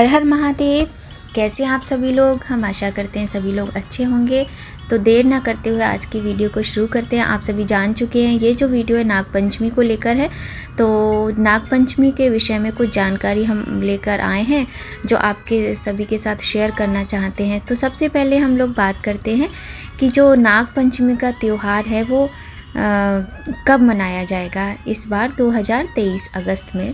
हर हर महादेव। कैसे हैं आप सभी लोग। हम आशा करते हैं सभी लोग अच्छे होंगे। तो देर ना करते हुए आज की वीडियो को शुरू करते हैं। आप सभी जान चुके हैं ये जो वीडियो है नागपंचमी को लेकर है। तो नागपंचमी के विषय में कुछ जानकारी हम लेकर आए हैं जो आपके सभी के साथ शेयर करना चाहते हैं। तो सबसे पहले हम लोग बात करते हैं कि जो नागपंचमी का त्यौहार है वो कब मनाया जाएगा। इस बार 2023 अगस्त में।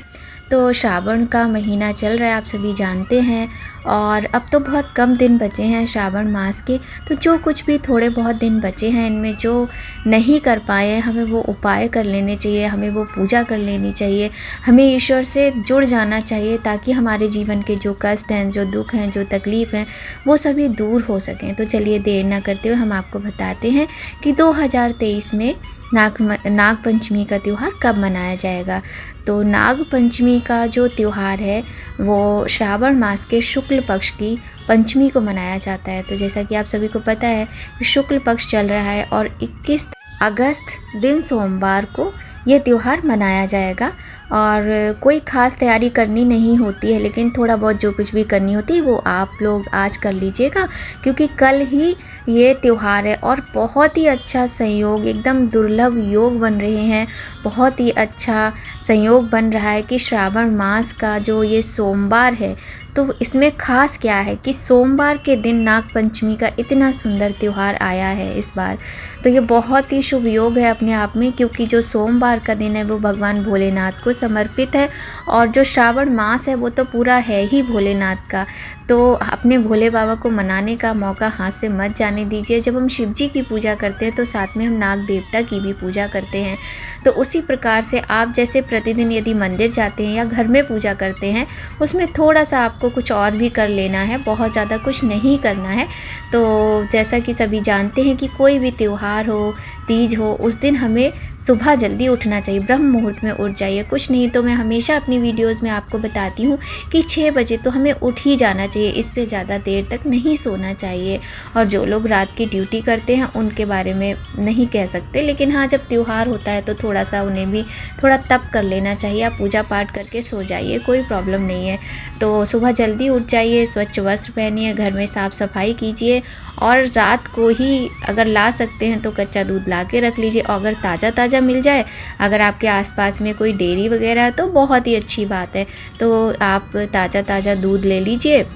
तो श्रावण का महीना चल रहा है, आप सभी जानते हैं, और अब तो बहुत कम दिन बचे हैं श्रावण मास के। तो जो कुछ भी थोड़े बहुत दिन बचे हैं इनमें जो नहीं कर पाए हैं हमें वो उपाय कर लेने चाहिए, हमें वो पूजा कर लेनी चाहिए, हमें ईश्वर से जुड़ जाना चाहिए ताकि हमारे जीवन के जो कष्ट हैं, जो दुख हैं, जो तकलीफ़ हैं वो सभी दूर हो सकें। तो चलिए देर ना करते हुए हम आपको बताते हैं कि 2023 में नागपंचमी का त्यौहार कब मनाया जाएगा। तो नागपंचमी का जो त्यौहार है वो श्रावण मास के शुक्ल पक्ष की पंचमी को मनाया जाता है। तो जैसा कि आप सभी को पता है शुक्ल पक्ष चल रहा है और 21 अगस्त दिन सोमवार को ये त्यौहार मनाया जाएगा। और कोई ख़ास तैयारी करनी नहीं होती है, लेकिन थोड़ा बहुत जो कुछ भी करनी होती है वो आप लोग आज कर लीजिएगा, क्योंकि कल ही ये त्यौहार है। और बहुत ही अच्छा संयोग, एकदम दुर्लभ योग बन रहे हैं। बहुत ही अच्छा संयोग बन रहा है कि श्रावण मास का जो ये सोमवार है, तो इसमें ख़ास क्या है कि सोमवार के दिन नागपंचमी का इतना सुंदर त्यौहार आया है इस बार। तो ये बहुत ही शुभ योग है अपने आप में, क्योंकि जो सोमवार का दिन है वो भगवान भोलेनाथ को समर्पित है, और जो श्रावण मास है वो तो पूरा है ही भोलेनाथ का। तो अपने भोले बाबा को मनाने का मौका हाथ से मत जाने दीजिए। जब हम शिव जी की पूजा करते हैं तो साथ में हम नाग देवता की भी पूजा करते हैं। तो उसी प्रकार से आप जैसे प्रतिदिन यदि मंदिर जाते हैं या घर में पूजा करते हैं, उसमें थोड़ा सा आपको कुछ और भी कर लेना है, बहुत ज़्यादा कुछ नहीं करना है। तो जैसा कि सभी जानते हैं कि कोई भी त्यौहार हो, तीज हो, उस दिन हमें सुबह जल्दी उठना चाहिए, ब्रह्म मुहूर्त में उठ जाइए। कुछ नहीं तो मैं हमेशा अपनी वीडियोज़ में आपको बताती हूँ कि 6 बजे तो हमें उठ ही जाना चाहिए, इससे ज़्यादा देर तक नहीं सोना चाहिए। और जो लोग रात की ड्यूटी करते हैं उनके बारे में नहीं कह सकते, लेकिन हाँ जब त्यौहार होता है तो थोड़ा सा उन्हें भी थोड़ा तप कर लेना चाहिए। आप पूजा पाठ करके सो जाइए, कोई प्रॉब्लम नहीं है। तो सुबह जल्दी उठ जाइए, स्वच्छ वस्त्र पहनिए, घर में साफ़ सफाई कीजिए, और रात को ही अगर ला सकते हैं तो कच्चा दूध ला के रख लीजिए। और अगर ताज़ा मिल जाए, अगर आपके आसपास में कोई डेयरी वगैरह है तो बहुत ही अच्छी बात है, तो आप ताज़ा दूध ले लीजिए।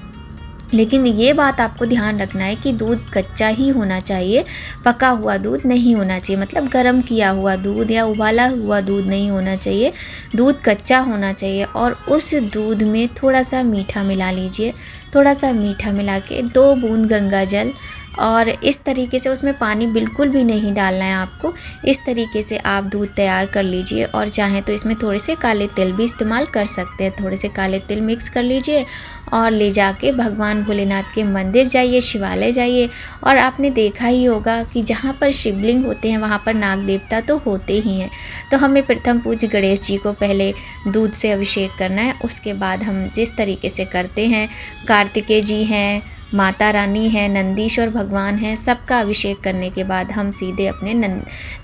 लेकिन ये बात आपको ध्यान रखना है कि दूध कच्चा ही होना चाहिए, पका हुआ दूध नहीं होना चाहिए। मतलब गर्म किया हुआ दूध या उबाला हुआ दूध नहीं होना चाहिए, दूध कच्चा होना चाहिए। और उस दूध में थोड़ा सा मीठा मिला लीजिए, थोड़ा सा मीठा मिला के 2 बूंद गंगा जल, और इस तरीके से उसमें पानी बिल्कुल भी नहीं डालना है आपको। इस तरीके से आप दूध तैयार कर लीजिए, और चाहें तो इसमें थोड़े से काले तिल भी इस्तेमाल कर सकते हैं। थोड़े से काले तिल मिक्स कर लीजिए और ले जाके भगवान भोलेनाथ के मंदिर जाइए, शिवालय जाइए। और आपने देखा ही होगा कि जहाँ पर शिवलिंग होते हैं वहाँ पर नाग देवता तो होते ही हैं। तो हमें प्रथम पूज्य गणेश जी को पहले दूध से अभिषेक करना है। उसके बाद हम जिस तरीके से करते हैं, कार्तिकेय जी हैं, माता रानी है, नंदीश्वर भगवान हैं, सबका अभिषेक करने के बाद हम सीधे अपने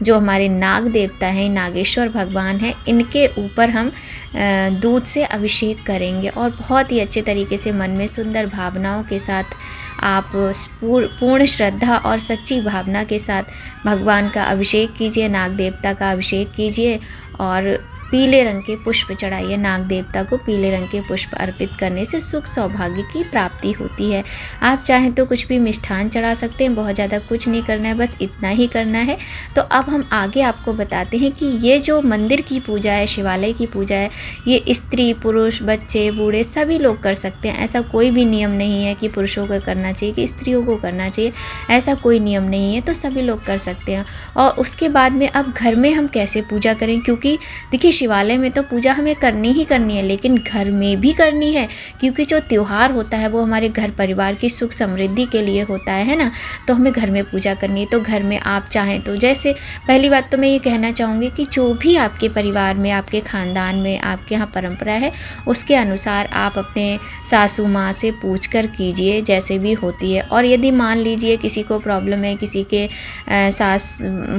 जो हमारे नाग देवता हैं, नागेश्वर भगवान हैं, इनके ऊपर हम दूध से अभिषेक करेंगे। और बहुत ही अच्छे तरीके से मन में सुंदर भावनाओं के साथ आप पूर्ण श्रद्धा और सच्ची भावना के साथ भगवान का अभिषेक कीजिए, नाग देवता का अभिषेक कीजिए। और पीले रंग के पुष्प चढ़ाइए नाग देवता को। पीले रंग के पुष्प अर्पित करने से सुख सौभाग्य की प्राप्ति होती है। आप चाहें तो कुछ भी मिष्ठान चढ़ा सकते हैं, बहुत ज़्यादा कुछ नहीं करना है, बस इतना ही करना है। तो अब हम आगे आपको बताते हैं कि ये जो मंदिर की पूजा है, शिवालय की पूजा है, ये स्त्री पुरुष बच्चे बूढ़े सभी लोग कर सकते हैं। ऐसा कोई भी नियम नहीं है कि पुरुषों को करना चाहिए कि स्त्रियों को करना चाहिए, ऐसा कोई नियम नहीं है। तो सभी लोग कर सकते हैं। और उसके बाद में अब घर में हम कैसे पूजा करें, क्योंकि देखिए शिवालय में तो पूजा हमें करनी ही करनी है, लेकिन घर में भी करनी है, क्योंकि जो त्यौहार होता है वो हमारे घर परिवार की सुख समृद्धि के लिए होता है ना। तो हमें घर में पूजा करनी है। तो घर में आप चाहें तो, जैसे पहली बात तो मैं ये कहना चाहूँगी कि जो भी आपके परिवार में, आपके ख़ानदान में, आपके यहाँ परंपरा है, उसके अनुसार आप अपने सासू माँ से पूछ कर कीजिए, जैसे भी होती है। और यदि मान लीजिए किसी को प्रॉब्लम है, किसी के सास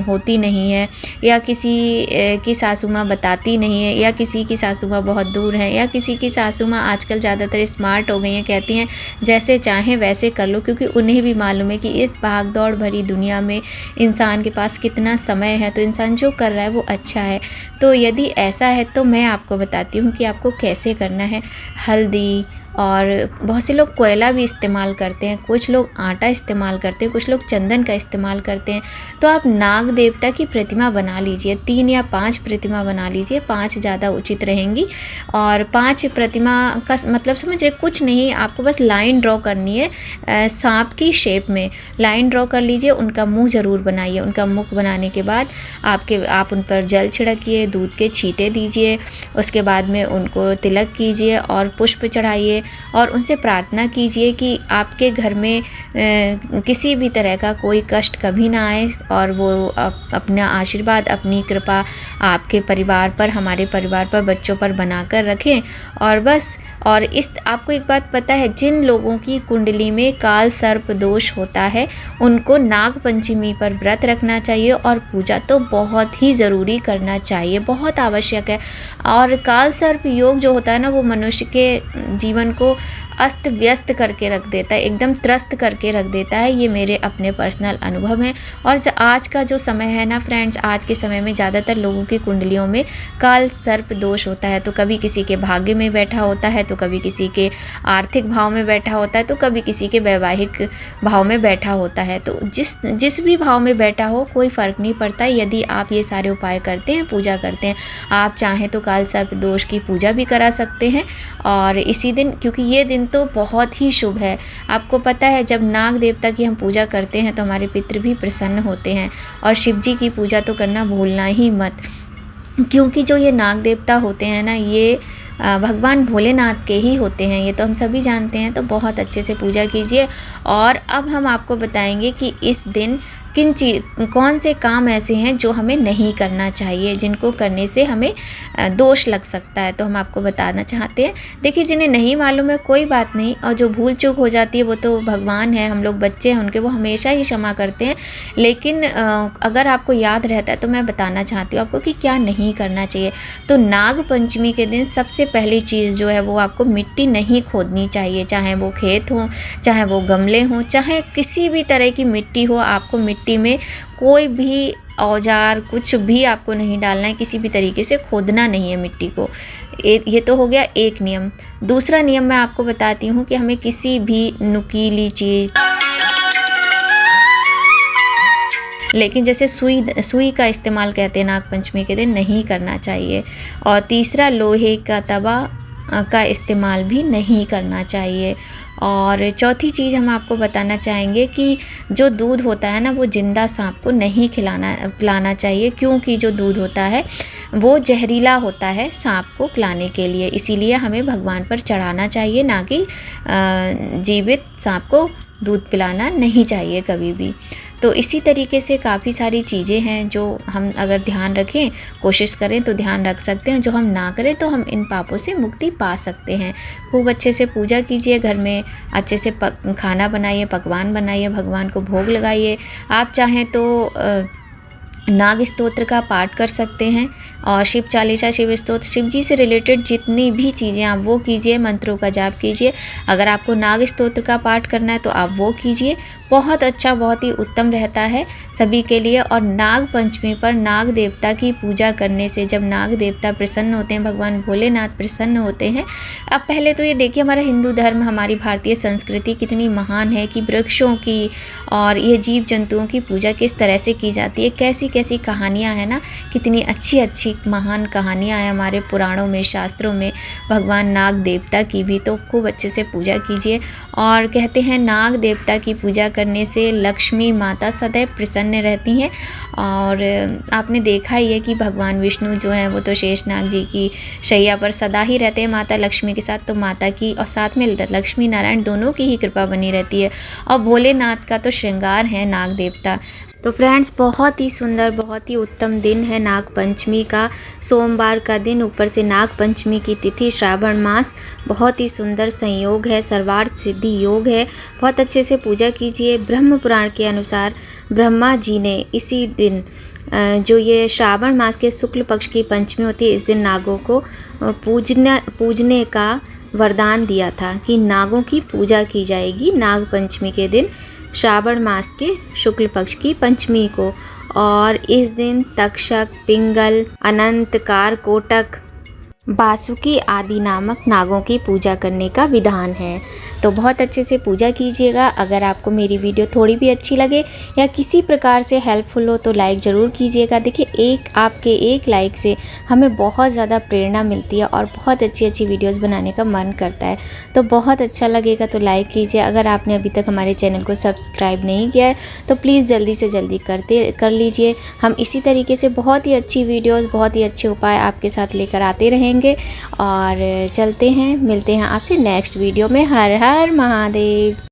होती नहीं है, या किसी की सासू माँ बताती जानती नहीं है, या किसी की सासू माँ बहुत दूर है, या किसी की सासू माँ आजकल ज़्यादातर स्मार्ट हो गई हैं, कहती हैं जैसे चाहें वैसे कर लो, क्योंकि उन्हें भी मालूम है कि इस भाग दौड़ भरी दुनिया में इंसान के पास कितना समय है, तो इंसान जो कर रहा है वो अच्छा है। तो यदि ऐसा है तो मैं आपको बताती हूँ कि आपको कैसे करना है। हल्दी, और बहुत से लोग कोयला भी इस्तेमाल करते हैं, कुछ लोग आटा इस्तेमाल करते हैं, कुछ लोग चंदन का इस्तेमाल करते हैं। तो आप नाग देवता की प्रतिमा बना लीजिए, 3 या 5 प्रतिमा बना लीजिए, 5 ज़्यादा उचित रहेंगी। और 5 प्रतिमा का मतलब समझ रहे, कुछ नहीं, आपको बस लाइन ड्रॉ करनी है, सांप की शेप में लाइन ड्रॉ कर लीजिए। उनका मुँह ज़रूर बनाइए। उनका मुख बनाने के बाद आप उन पर जल छिड़किए, दूध के छींटे दीजिए, उसके बाद में उनको तिलक कीजिए और पुष्प चढ़ाइए और उनसे प्रार्थना कीजिए कि आपके घर में किसी भी तरह का कोई कष्ट कभी ना आए, और वो अपना आशीर्वाद, अपनी कृपा आपके परिवार पर, हमारे परिवार पर, बच्चों पर बनाकर रखें। और बस, और इस आपको एक बात पता है, जिन लोगों की कुंडली में काल सर्प दोष होता है उनको नाग पंचमी पर व्रत रखना चाहिए, और पूजा तो बहुत ही ज़रूरी करना चाहिए, बहुत आवश्यक है। और काल सर्प योग जो होता है ना, वो मनुष्य के जीवन को अस्त व्यस्त करके रख देता है, एकदम त्रस्त करके रख देता है। ये मेरे अपने पर्सनल अनुभव हैं। और आज का जो समय है ना फ्रेंड्स, आज के समय में ज़्यादातर लोगों की कुंडलियों में काल सर्प दोष होता है। तो कभी किसी के भाग्य में बैठा होता है, तो कभी किसी के आर्थिक भाव में बैठा होता है, तो कभी किसी के वैवाहिक भाव में बैठा होता है। तो जिस भी भाव में बैठा हो कोई फ़र्क नहीं पड़ता, यदि आप ये सारे उपाय करते हैं, पूजा करते हैं। आप चाहें तो काल सर्प दोष की पूजा भी करा सकते हैं। और इसी दिन, क्योंकि ये दिन तो बहुत ही शुभ है। आपको पता है, जब नाग देवता की हम पूजा करते हैं तो हमारे पितृ भी प्रसन्न होते हैं। और शिव जी की पूजा तो करना भूलना ही मत, क्योंकि जो ये नाग देवता होते हैं ना, ये भगवान भोलेनाथ के ही होते हैं, ये तो हम सभी जानते हैं। तो बहुत अच्छे से पूजा कीजिए। और अब हम आपको बताएंगे कि इस दिन कौन से काम ऐसे हैं जो हमें नहीं करना चाहिए, जिनको करने से हमें दोष लग सकता है। तो हम आपको बताना चाहते हैं। देखिए, जिन्हें नहीं मालूम है कोई बात नहीं, और जो भूल चूक हो जाती है वो तो भगवान है, हम लोग बच्चे हैं उनके, वो हमेशा ही क्षमा करते हैं। लेकिन अगर आपको याद रहता है तो मैं बताना चाहती हूँ आपको कि क्या नहीं करना चाहिए। तो नाग पंचमी के दिन सबसे पहली चीज़ जो है वो आपको मिट्टी नहीं खोदनी चाहिए, चाहे वो खेत हो, चाहे वो गमले हों, चाहे किसी भी तरह की मिट्टी हो। आपको मिट्टी में कोई भी औजार कुछ भी आपको नहीं डालना है, किसी भी तरीके से खोदना नहीं है मिट्टी को। ये तो हो गया एक नियम। दूसरा नियम मैं आपको बताती हूँ कि हमें किसी भी नुकीली चीज़, लेकिन जैसे सुई का इस्तेमाल कहते हैं नाग पंचमी के दिन, नहीं करना चाहिए। और तीसरा, लोहे का तवा का इस्तेमाल भी नहीं करना चाहिए। और चौथी चीज़ हम आपको बताना चाहेंगे कि जो दूध होता है ना, वो जिंदा सांप को नहीं पिलाना चाहिए, क्योंकि जो दूध होता है वो जहरीला होता है सांप को पिलाने के लिए। इसीलिए हमें भगवान पर चढ़ाना चाहिए, ना कि जीवित सांप को दूध पिलाना नहीं चाहिए कभी भी। तो इसी तरीके से काफ़ी सारी चीज़ें हैं जो हम अगर ध्यान रखें, कोशिश करें तो ध्यान रख सकते हैं। जो हम ना करें तो हम इन पापों से मुक्ति पा सकते हैं। खूब अच्छे से पूजा कीजिए, घर में अच्छे से खाना बनाइए, पकवान बनाइए, भगवान को भोग लगाइए। आप चाहें तो नाग स्तोत्र का पाठ कर सकते हैं, और शिव चालीसा, शिव स्तोत्र, शिव जी से रिलेटेड जितनी भी चीज़ें आप वो कीजिए, मंत्रों का जाप कीजिए। अगर आपको नाग स्तोत्र का पाठ करना है तो आप वो कीजिए, बहुत अच्छा, बहुत ही उत्तम रहता है सभी के लिए। और नाग पंचमी पर नाग देवता की पूजा करने से जब नाग देवता प्रसन्न होते हैं, भगवान भोलेनाथ प्रसन्न होते हैं। अब पहले तो ये देखिए, हमारा हिंदू धर्म, हमारी भारतीय संस्कृति कितनी महान है कि वृक्षों की और ये जीव जंतुओं की पूजा किस तरह से की जाती है, कैसी कैसी कहानियाँ हैं ना, कितनी अच्छी अच्छी महान कहानियाँ हैं हमारे पुराणों में, शास्त्रों में, भगवान नाग देवता की भी। तो खूब अच्छे से पूजा कीजिए। और कहते हैं नाग देवता की पूजा करने से लक्ष्मी माता सदैव प्रसन्न रहती हैं। और आपने देखा ही है कि भगवान विष्णु जो हैं वो तो शेषनाग जी की शैया पर सदा ही रहते हैं माता लक्ष्मी के साथ। तो माता की और साथ में लक्ष्मी नारायण दोनों की ही कृपा बनी रहती है। और भोलेनाथ का तो श्रृंगार है नाग देवता। तो फ्रेंड्स, बहुत ही सुंदर, बहुत ही उत्तम दिन है नाग पंचमी का, सोमवार का दिन, ऊपर से नाग पंचमी की तिथि, श्रावण मास, बहुत ही सुंदर संयोग है, सर्वार्थ सिद्धि योग है। बहुत अच्छे से पूजा कीजिए। ब्रह्म पुराण के अनुसार ब्रह्मा जी ने इसी दिन जो ये श्रावण मास के शुक्ल पक्ष की पंचमी होती है, इस दिन नागों को पूजने का वरदान दिया था कि नागों की पूजा की जाएगी नाग पंचमी के दिन, श्रावण मास के शुक्ल पक्ष की पंचमी को। और इस दिन तक्षक, पिंगल, अनंत, कारकोटक, बासुकी आदि नामक नागों की पूजा करने का विधान है। तो बहुत अच्छे से पूजा कीजिएगा। अगर आपको मेरी वीडियो थोड़ी भी अच्छी लगे या किसी प्रकार से हेल्पफुल हो तो लाइक ज़रूर कीजिएगा। देखिए, आपके एक लाइक से हमें बहुत ज़्यादा प्रेरणा मिलती है और बहुत अच्छी अच्छी वीडियोस बनाने का मन करता है। तो बहुत अच्छा लगेगा तो लाइक कीजिए। अगर आपने अभी तक हमारे चैनल को सब्सक्राइब नहीं किया है तो प्लीज़ जल्दी से जल्दी कर लीजिए। हम इसी तरीके से बहुत ही अच्छी वीडियोज़, बहुत ही अच्छे उपाय आपके साथ लेकर आते रहेंगे। और चलते हैं, मिलते हैं आपसे नेक्स्ट वीडियो में। हर हर महादेव।